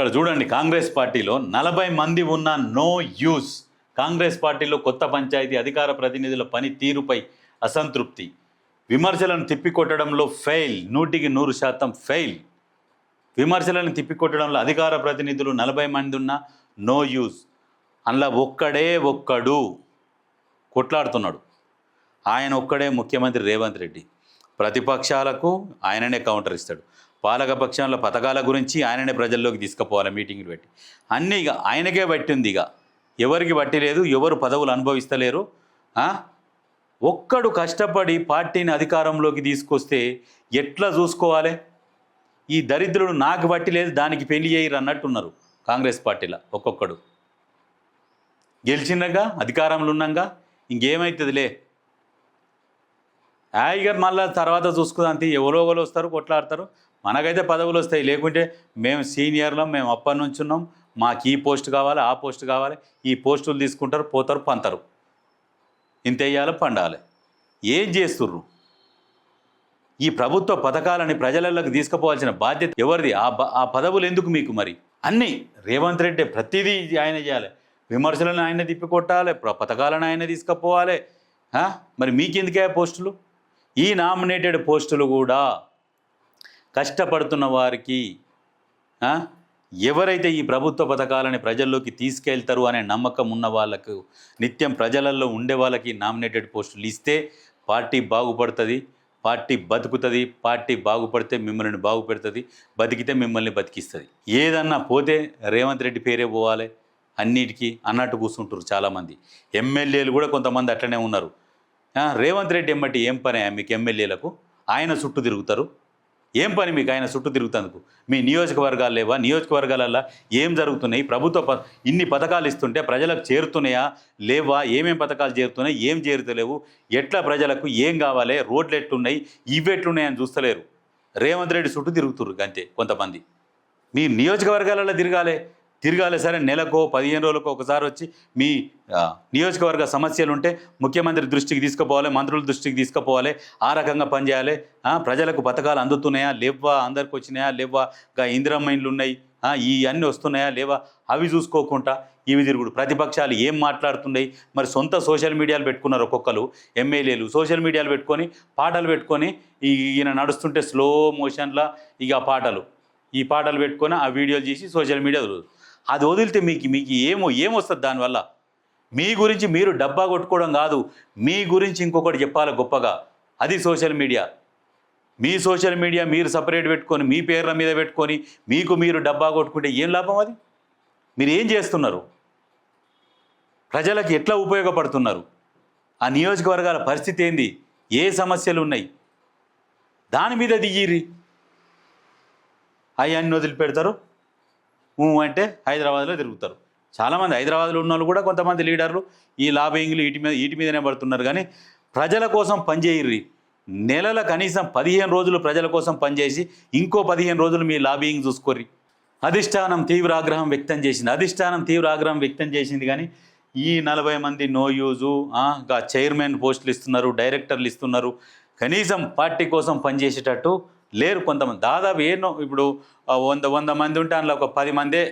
ఇక్కడ చూడండి, కాంగ్రెస్ పార్టీలో 40 మంది ఉన్న నో యూస్. కాంగ్రెస్ పార్టీలో కొత్త పంచాయతీ అధికార ప్రతినిధుల పని తీరుపై అసంతృప్తి, విమర్శలను తిప్పికొట్టడంలో ఫెయిల్, 100% ఫెయిల్. విమర్శలను తిప్పికొట్టడంలో అధికార ప్రతినిధులు 40 మంది ఉన్న నో యూస్. అందులో ఒక్కడు కొట్లాడుతున్నాడు. ఆయన ఒక్కడే ముఖ్యమంత్రి రేవంత్ రెడ్డి. ప్రతిపక్షాలకు ఆయననే కౌంటర్ ఇస్తాడు. పాలకపక్షంలో పథకాల గురించి ఆయననే ప్రజల్లోకి తీసుకుపోవాలి మీటింగ్లు పెట్టి. అన్నీ ఇక ఆయనకే పట్టింది. ఇక ఎవరికి బట్టి లేదు, ఎవరు పదవులు అనుభవిస్తలేరు. ఒక్కడు కష్టపడి పార్టీని అధికారంలోకి తీసుకొస్తే ఎట్లా చూసుకోవాలి? ఈ దరిద్రుడు నాకు బట్టి లేదు, దానికి పెళ్లి చేయరు అన్నట్టున్నారు కాంగ్రెస్ పార్టీలో. ఒక్కొక్కడు గెలిచినాక అధికారంలో ఉన్నాక ఇంకేమవుతుందిలే, హాయిగా మళ్ళీ తర్వాత చూసుకుందంతే. ఎవరో ఒకరు వస్తారు, కొట్లాడతారు, మనకైతే పదవులు వస్తాయి. లేకుంటే మేము సీనియర్లం, మేము అప్పటి నుంచి ఉన్నాం, మాకు ఈ పోస్ట్ కావాలి, ఆ పోస్ట్ కావాలి, ఈ పోస్టులు తీసుకుంటారు, పోతారు, పంతారు. ఇంత వేయాలి, పండాలి. ఏం చేస్తుర్రు? ఈ ప్రభుత్వ పథకాలని ప్రజలలోకి తీసుకుపోవాల్సిన బాధ్యత ఎవరిది? ఆ పదవులు ఎందుకు మీకు? మరి అన్నీ రేవంత్ రెడ్డి ప్రతిదీ ఆయన చేయాలి. విమర్శలను ఆయన తిప్పికొట్టాలి, పథకాలను ఆయన తీసుకుపోవాలి. మరి మీకెందుకే పోస్టులు? ఈ నామినేటెడ్ పోస్టులు కూడా కష్టపడుతున్న వారికి, ఎవరైతే ఈ ప్రభుత్వ పథకాలని ప్రజల్లోకి తీసుకెళ్తారు అనే నమ్మకం ఉన్న వాళ్ళకు, నిత్యం ప్రజలలో ఉండే వాళ్ళకి నామినేటెడ్ పోస్టులు ఇస్తే పార్టీ బాగుపడుతుంది, పార్టీ బతుకుతుంది. పార్టీ బాగుపడితే మిమ్మల్ని బాగుపెడుతుంది, బతికితే మిమ్మల్ని బతికిస్తుంది. ఏదన్నా పోతే రేవంత్ రెడ్డి పేరే పోవాలి అన్నిటికీ అన్నట్టు కూర్చుంటారు చాలామంది. ఎమ్మెల్యేలు కూడా కొంతమంది అట్లనే ఉన్నారు. రేవంత్ రెడ్డి ఎమ్మటి ఏం పని మీకు? ఎమ్మెల్యేలకు ఆయన చుట్టూ తిరుగుతారు. ఏం పని మీకు ఆయన చుట్టూ తిరుగుతందుకు? మీ నియోజకవర్గాలు లేవా? నియోజకవర్గాలల్లో ఏం జరుగుతున్నాయి? ప్రభుత్వ ఇన్ని పథకాలు ఇస్తుంటే ప్రజలకు చేరుతున్నాయా లేవా? ఏమేం పథకాలు చేరుతున్నాయి, ఏం చేరుతలేవు, ఎట్లా ప్రజలకు ఏం కావాలి, రోడ్లు ఎట్లున్నాయి, ఇవి ఎట్లున్నాయని చూస్తలేరు. రేవంత్ రెడ్డి చుట్టూ తిరుగుతుర్రు అంతే. కొంతమంది మీ నియోజకవర్గాలలో తిరగాలి సరే, నెలకో 15 రోజులకో ఒకసారి వచ్చి మీ నియోజకవర్గ సమస్యలు ఉంటే ముఖ్యమంత్రి దృష్టికి తీసుకుపోవాలి, మంత్రుల దృష్టికి తీసుకుపోవాలి. ఆ రకంగా పనిచేయాలి. ప్రజలకు పథకాలు అందుతున్నాయా లేవా, అందరికి వచ్చినాయా లేవా, ఇందిరమ్మ ఇండ్లు ఉన్నాయి, ఈ అన్నీ వస్తున్నాయా లేవా, అవి చూసుకోకుండా ఇవి తిరుగుడు. ప్రతిపక్షాలు ఏం మాట్లాడుతున్నాయి? మరి సొంత సోషల్ మీడియాలు పెట్టుకున్నారు ఒక్కొక్కరు. ఎమ్మెల్యేలు సోషల్ మీడియాలు పెట్టుకొని పాటలు పెట్టుకొని, ఈయన నడుస్తుంటే స్లో మోషన్లా ఇక ఈ పాటలు పెట్టుకొని ఆ వీడియోలు చేసి సోషల్ మీడియా అది వదిలితే మీకు ఏమొస్తుంది దానివల్ల? మీ గురించి మీరు డబ్బా కొట్టుకోవడం కాదు, మీ గురించి ఇంకొకటి చెప్పాలి గొప్పగా. అది సోషల్ మీడియా. మీ సోషల్ మీడియా మీరు సపరేట్ పెట్టుకొని, మీ పేర్ల మీద పెట్టుకొని, మీరు డబ్బా కొట్టుకుంటే ఏం లాభం? అది మీరు ఏం చేస్తున్నారు? ప్రజలకు ఎట్లా ఉపయోగపడుతున్నారు? ఆ నియోజకవర్గాల పరిస్థితి ఏంది? ఏ సమస్యలు ఉన్నాయి? దాని మీద దిగిరి అవన్నీ వదిలిపెడతారు. అంటే హైదరాబాద్లో తిరుగుతారు. చాలామంది హైదరాబాద్లో ఉన్న వాళ్ళు కూడా, కొంతమంది లీడర్లు ఈ లాబింగ్లు వీటి మీదనే పడుతున్నారు. కానీ ప్రజల కోసం పనిచేయర్రి. నెలల కనీసం 15 రోజులు ప్రజల కోసం పనిచేసి ఇంకో 15 రోజులు మీ లాబింగ్ చూసుకోర్రి. అధిష్టానం తీవ్ర ఆగ్రహం వ్యక్తం చేసింది. కానీ ఈ 40 మంది నో యూజు, చైర్మన్ పోస్టులు ఇస్తున్నారు, డైరెక్టర్లు ఇస్తున్నారు, కనీసం పార్టీ కోసం పనిచేసేటట్టు లేరు కొంతమంది. దాదాపు ఇప్పుడు 100 మంది ఉంటే అందులో ఒక 10 మందే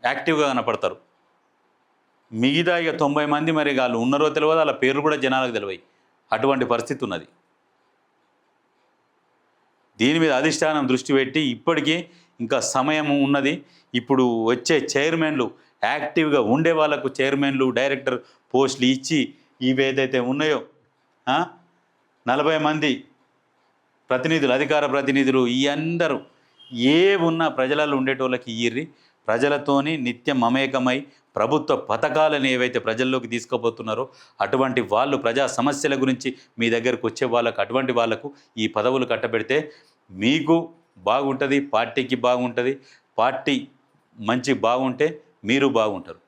యాక్టివ్గా కనపడతారు. మిగతా ఇక 90 మంది మరి వాళ్ళు ఉన్నారో తెలియదు, వాళ్ళ పేర్లు కూడా జనాలకు తెలియదు. అటువంటి పరిస్థితి ఉన్నది. దీని మీద అధిష్టానం దృష్టి పెట్టి, ఇప్పటికీ ఇంకా సమయం ఉన్నది. ఇప్పుడు వచ్చే చైర్మన్లు, యాక్టివ్గా ఉండే వాళ్ళకు చైర్మన్లు, డైరెక్టర్ పోస్టులు ఇచ్చి, ఇవేదైతే ఉన్నాయో 40 మంది ప్రతినిధులు, అధికార ప్రతినిధులు, ఈ అందరూ ఉన్నా ప్రజలలో ఉండేటోళ్ళకి ఇయ్యిర్రి. ప్రజలతోని నిత్యం మమేకమై ప్రభుత్వ పథకాలను ఏవైతే ప్రజల్లోకి తీసుకుపోతున్నారో అటువంటి వాళ్ళు, ప్రజా సమస్యల గురించి మీ దగ్గరకు వచ్చే వాళ్ళకు, అటువంటి వాళ్లకు ఈ పదవులు కట్టబెడితే మీకు బాగుంటుంది, పార్టీకి బాగుంటుంది. పార్టీ మంచి బాగుంటే మీరు బాగుంటారు.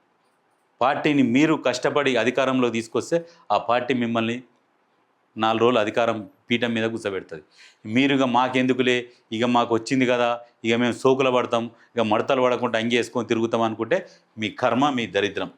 పార్టీని మీరు కష్టపడి అధికారంలో తీసుకొస్తే ఆ పార్టీ మిమ్మల్ని 4 రోజులు అధికారం పీఠం మీద కూర్చోబెడుతుంది. మీరుగా మాకెందుకులే, ఇక మాకు వచ్చింది కదా, ఇక మేము సోకులు పడతాం, ఇక మడతలు పడకుండా అంగేసుకొని తిరుగుతాం అనుకుంటే మీ కర్మ, మీ దరిద్రం.